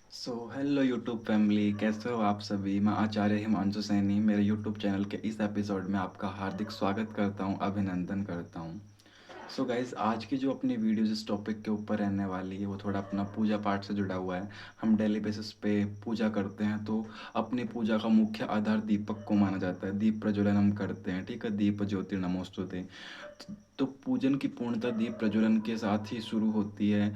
Hello YouTube family, कैसे हो आप सभी। मैं आचार्य हिमांशु सैनी मेरे यूट्यूब चैनल के इस एपिसोड में आपका हार्दिक स्वागत करता हूं, अभिनंदन करता हूं। गाइस, आज की जो अपनी वीडियो जिस टॉपिक के ऊपर रहने वाली है वो थोड़ा अपना पूजा पाठ से जुड़ा हुआ है। हम डेली बेसिस पे पूजा करते हैं, तो अपनी पूजा का मुख्य आधार दीपक को माना जाता है। दीप प्रज्वलन हम करते हैं, ठीक है। दीप ज्योतिर्नमोस्तुते। तो पूजन की पूर्णता दीप प्रज्वलन के साथ ही शुरू होती है।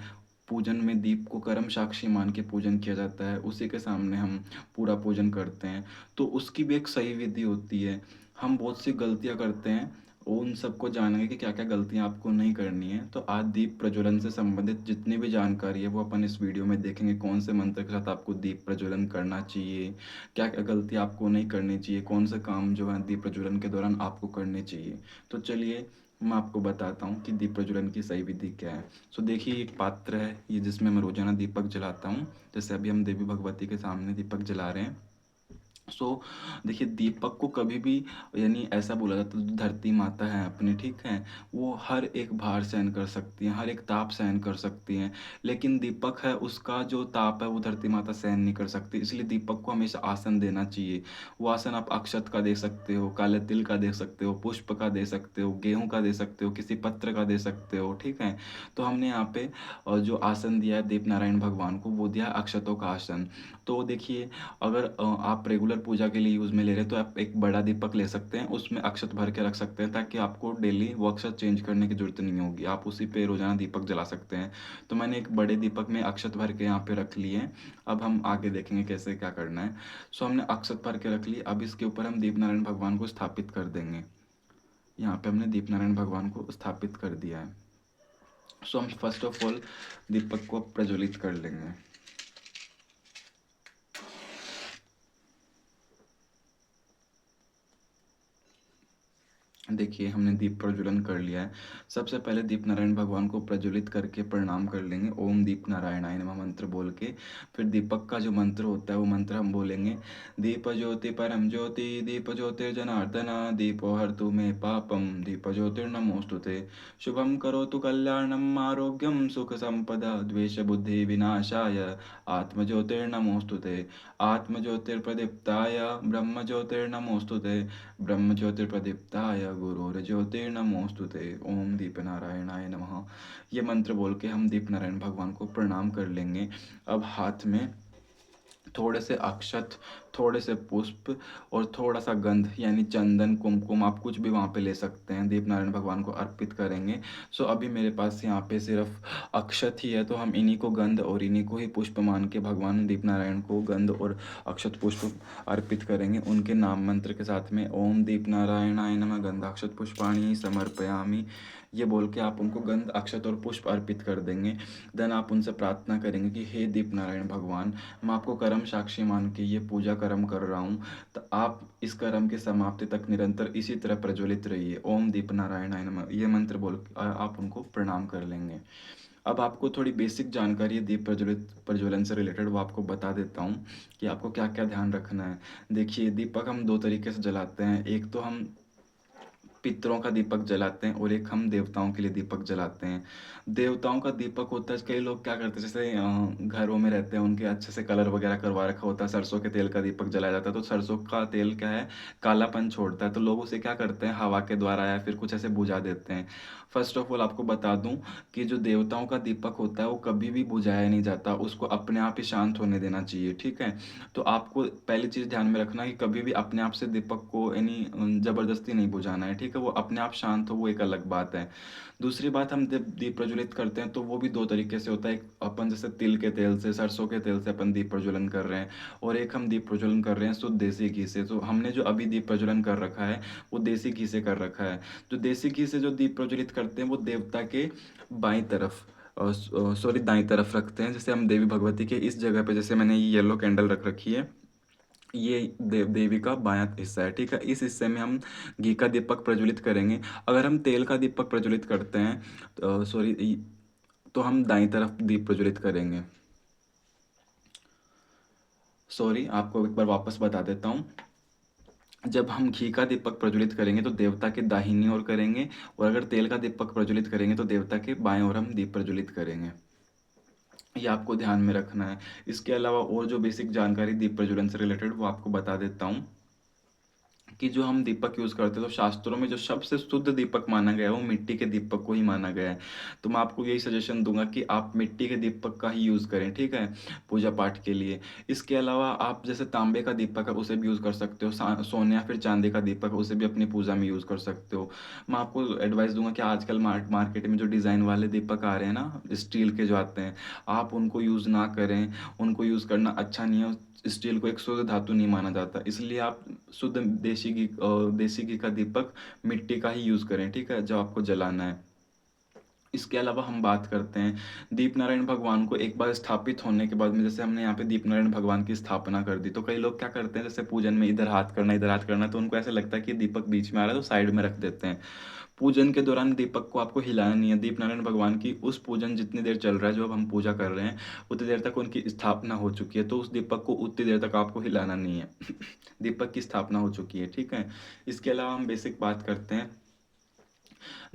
पूजन में दीप को कर्म साक्षी मान के पूजन किया जाता है, उसी के सामने हम पूरा पूजन करते हैं। तो उसकी भी एक सही विधि होती है। हम बहुत सी गलतियां करते हैं, उन सबको जानेंगे कि क्या क्या गलतियां आपको नहीं करनी है। तो आज दीप प्रज्वलन से संबंधित जितनी भी जानकारी है वो अपन इस वीडियो में देखेंगे। कौन से मंत्र के साथ आपको दीप प्रज्वलन करना चाहिए, क्या क्या गलती आपको नहीं करनी चाहिए, कौन से काम जो है दीप प्रज्वलन के दौरान आपको करने चाहिए। तो चलिए मैं आपको बताता हूँ कि दीप प्रज्वलन की सही विधि क्या है। देखिए, एक पात्र है ये जिसमें मैं रोजाना दीपक जलाता हूँ। जैसे अभी हम देवी भगवती के सामने दीपक जला रहे हैं। सो देखिए, दीपक को कभी भी, यानी ऐसा बोला जाता है, जो धरती माता है अपनी, ठीक है, वो हर एक भार सहन कर सकती हैं, हर एक ताप सहन कर सकती हैं। लेकिन दीपक है, उसका जो ताप है वो धरती माता सहन नहीं कर सकती। इसलिए दीपक को हमेशा आसन देना चाहिए। वो आसन आप अक्षत का दे सकते हो, काले तिल का दे सकते हो, पुष्प का दे सकते हो, गेहूं का दे सकते हो, किसी पत्र का दे सकते हो, ठीक है। तो हमने यहाँ पे जो आसन दिया है देव नारायण भगवान को, वो दिया है अक्षतों का आसन। तो देखिए, अगर आप रेगुलर पूजा के लिए यूज़ में ले रहे हैं तो आप एक बड़ा दीपक ले सकते हैं, उसमें अक्षत भर के रख सकते हैं, ताकि आपको डेली वो अक्षत चेंज करने की जरूरत नहीं होगी, आप उसी पे रोजाना दीपक जला सकते हैं। तो मैंने एक बड़े दीपक में अक्षत भर के यहाँ पे रख लिए हैं। अब हम आगे देखेंगे कैसे क्या करना है। हमने अक्षत भर के रख ली। अब इसके ऊपर हम दीप नारायण भगवान को स्थापित कर देंगे। यहाँ पे हमने दीप नारायण भगवान को स्थापित कर दिया है। हम फर्स्ट ऑफ ऑल दीपक को प्रज्वलित कर लेंगे। देखिए, हमने दीप प्रज्वलन कर लिया है। सबसे पहले दीप नारायण भगवान को प्रज्वलित करके प्रणाम कर लेंगे, ओम दीप नारायणाय नमः मंत्र बोल के। फिर दीपक का जो मंत्र होता है वो मंत्र हम बोलेंगे। दीप ज्योति परम ज्योति, दीप ज्योतिर्जनार्दना, दीपो हरतु मे पापम, दीप ज्योतिर्नमोस्तुते। शुभम करोतु कल्याणम आरोग्यम सुख संपदा, द्वेष बुद्धि विनाशाय, आत्म ज्योतिर्नमोस्तुते। आत्म ज्योतिर्प्रदीप्ताय ब्रह्म ज्योतिर्नमोस्तुते। ब्रह्म ज्योतिर्प्रदीप्ताय गुरुर्ज्योतिर्नमोस्तुते। ओम दीप नारायणाय नमः। ये मंत्र बोल के हम दीप नारायण भगवान को प्रणाम कर लेंगे। अब हाथ में थोड़े से अक्षत, थोड़े से पुष्प और थोड़ा सा गंध, यानी चंदन कुमकुम, आप कुछ भी वहाँ पे ले सकते हैं, दीप नारायण भगवान को अर्पित करेंगे। अभी मेरे पास यहाँ पे सिर्फ अक्षत ही है, तो हम इन्हीं को गंध और इन्हीं को ही पुष्प मान के भगवान दीप नारायण को गंध और अक्षत पुष्प अर्पित करेंगे उनके नाम मंत्र के साथ में। ओम दीप नारायणाय नमः गंधाक्षत पुष्पाणि समर्पयामि, ये बोल के आप उनको गंध अक्षत और पुष्प अर्पित कर देंगे। देन आप उनसे प्रार्थना करेंगे कि हे दीप नारायण भगवान, मैं आपको कर्म साक्षी मान के ये पूजा कर्म कर रहा हूँ, तो आप इस कर्म की समाप्ति तक निरंतर इसी तरह प्रज्वलित रहिए। ओम दीप नारायणाय नमः, ये मंत्र बोल के आप उनको प्रणाम कर लेंगे। अब आपको थोड़ी बेसिक जानकारी है दीप प्रज्वलन से रिलेटेड, वो आपको बता देता हूँ कि आपको क्या क्या ध्यान रखना है। देखिए, दीपक हम दो तरीके से जलाते हैं। एक तो हम पितरों का दीपक जलाते हैं और एक हम देवताओं के लिए दीपक जलाते हैं। देवताओं का दीपक होता है, कई लोग क्या करते हैं, जैसे घरों में रहते हैं, उनके अच्छे से कलर वगैरह करवा रखा होता है, सरसों के तेल का दीपक जलाया जाता है। तो सरसों का तेल क्या है, कालापन छोड़ता है, तो लोग उसे क्या करते हैं, हवा के द्वारा या फिर कुछ ऐसे बुझा देते हैं। फर्स्ट ऑफ ऑल आपको बता दूं कि जो देवताओं का दीपक होता है वो कभी भी बुझाया नहीं जाता, उसको अपने आप ही शांत होने देना चाहिए, ठीक है। तो आपको पहली चीज़ ध्यान में रखना है कि कभी भी अपने आप से दीपक को, यानी ज़बरदस्ती नहीं बुझाना है, ठीक है। वो अपने आप शांत हो, वो एक अलग बात है। दूसरी बात, हम जब दीप प्रज्वलित करते हैं तो वो भी दो तरीके से होता है। एक अपन जैसे तिल के तेल से, सरसों के तेल से अपन दीप प्रज्वलन कर रहे हैं, और एक हम दीप प्रज्वलन कर रहे हैं शुद्ध देसी घी से। तो हमने जो अभी दीप प्रज्वलन कर रखा है वो देसी घी से कर रखा है। जो देसी घी से जो दीप प्रज्वलित करते हैं वो देवता के बाईं तरफ, सॉरी दाईं तरफ रखते हैं। जैसे हम देवी भगवती के इस जगह पे, जैसे मैंने ये येलो कैंडल रख रखी है, ये देवी का बायां हिस्सा है, ठीक है। इस हिस्से में हम घी का दीपक प्रज्वलित करेंगे। अगर हम तेल का दीपक प्रज्वलित करते हैं तो सॉरी, तो हम दाईं तरफ दीप प्रज्वलित करेंगे। सॉरी, आपको एक बार वापस बता देता हूँ। जब हम घी का दीपक प्रज्वलित करेंगे तो देवता के दाहिनी ओर करेंगे, और अगर तेल का दीपक प्रज्वलित करेंगे तो देवता के बाएं ओर हम दीप प्रज्वलित करेंगे। ये आपको ध्यान में रखना है। इसके अलावा और जो बेसिक जानकारी दीप प्रज्वलन से रिलेटेड वो आपको बता देता हूँ कि जो हम दीपक यूज़ करते हैं तो शास्त्रों में जो सबसे शुद्ध दीपक माना गया है वो मिट्टी के दीपक को ही माना गया है। तो मैं आपको यही सजेशन दूंगा कि आप मिट्टी के दीपक का ही यूज़ करें, ठीक है, पूजा पाठ के लिए। इसके अलावा आप जैसे तांबे का दीपक है उसे भी यूज़ कर सकते हो, सोने या फिर चांदी का दीपक है उसे भी अपनी पूजा में यूज़ कर सकते हो। मैं आपको एडवाइस दूंगा कि आजकल मार्केट में जो डिज़ाइन वाले दीपक आ रहे हैं ना, स्टील के जो आते हैं, आप उनको यूज़ ना करें। उनको यूज़ करना अच्छा नहीं है। स्टील को एक शुद्ध धातु नहीं माना जाता, इसलिए आप शुद्ध देसी घी का दीपक मिट्टी का ही यूज़ करें, ठीक है, जो आपको जलाना है। इसके अलावा हम बात करते हैं दीप नारायण भगवान को एक बार स्थापित होने के बाद में, जैसे हमने यहाँ पे दीप नारायण भगवान की स्थापना कर दी, तो कई लोग क्या करते हैं, जैसे पूजन में इधर हाथ करना इधर हाथ करना, तो उनको ऐसा लगता है कि दीपक बीच में आ रहा है तो साइड में रख देते हैं। पूजन के दौरान दीपक को आपको हिलाना नहीं है। दीप नारायण भगवान की उस पूजन जितनी देर चल रहा है, जो अब हम पूजा कर रहे हैं, उतनी देर तक उनकी स्थापना हो चुकी है, तो उस दीपक को उतनी देर तक आपको हिलाना नहीं है। दीपक की स्थापना हो चुकी है, ठीक है। इसके अलावा हम बेसिक बात करते हैं,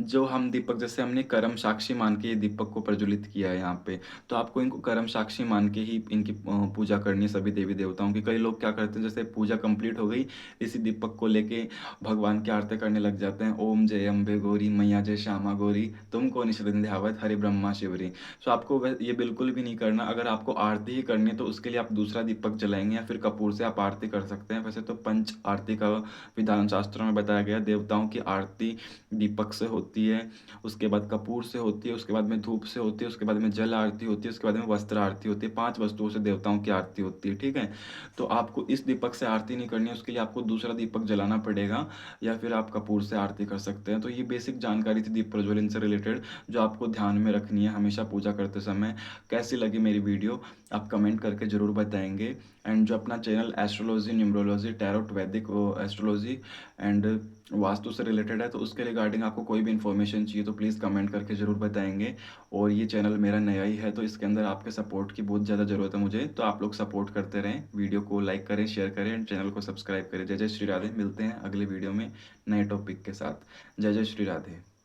जो हम दीपक जैसे हमने कर्म साक्षी मान के ये दीपक को प्रज्वलित किया है यहाँ पे, तो आपको इनको कर्म साक्षी मान के ही इनकी पूजा करनी है सभी देवी देवताओं की। कई लोग क्या करते हैं, जैसे पूजा कंप्लीट हो गई, इसी दीपक को लेके भगवान की आरती करने लग जाते हैं, ओम जय अम्बे गौरी मैया जय श्यामा गौरी तुमको निश्चिंध्यावत हरि ब्रह्मा शिवरी। तो आपको ये बिल्कुल भी नहीं करना। अगर आपको आरती ही करनी है तो उसके लिए आप दूसरा दीपक जलाएंगे या फिर कपूर से आप आरती कर सकते हैं। वैसे तो पंच आरती का विधान शास्त्रों में बताया गया, देवताओं की आरती दीपक से होती है, उसके बाद कपूर से होती है, उसके बाद में धूप से होती है, उसके बाद में जल आरती होती है, उसके बाद में वस्त्र आरती होती है। 5 वस्तुओं से देवताओं की आरती होती है, ठीक है। तो आपको इस दीपक से आरती नहीं करनी है, उसके लिए आपको दूसरा दीपक जलाना पड़ेगा, या फिर आप कपूर से आरती कर सकते हैं। तो ये बेसिक जानकारी थी दीप प्रज्वलन से रिलेटेड, जो आपको ध्यान में रखनी है हमेशा पूजा करते समय। कैसी लगी मेरी वीडियो आप कमेंट करके ज़रूर बताएंगे। एंड जो अपना चैनल एस्ट्रोलॉजी, न्यूमरोलॉजी, टैरोट, वैदिक एस्ट्रोलॉजी एंड वास्तु से रिलेटेड है, तो उसके रिगार्डिंग आपको कोई भी इन्फॉर्मेशन चाहिए तो प्लीज़ कमेंट करके ज़रूर बताएंगे। और ये चैनल मेरा नया ही है, तो इसके अंदर आपके सपोर्ट की बहुत ज़्यादा ज़रूरत है मुझे, तो आप लोग सपोर्ट करते रहें, वीडियो को लाइक करें, शेयर करें एंड चैनल को सब्सक्राइब करें। जय जय श्री राधे। मिलते हैं अगले वीडियो में नए टॉपिक के साथ। जय जय श्री राधे।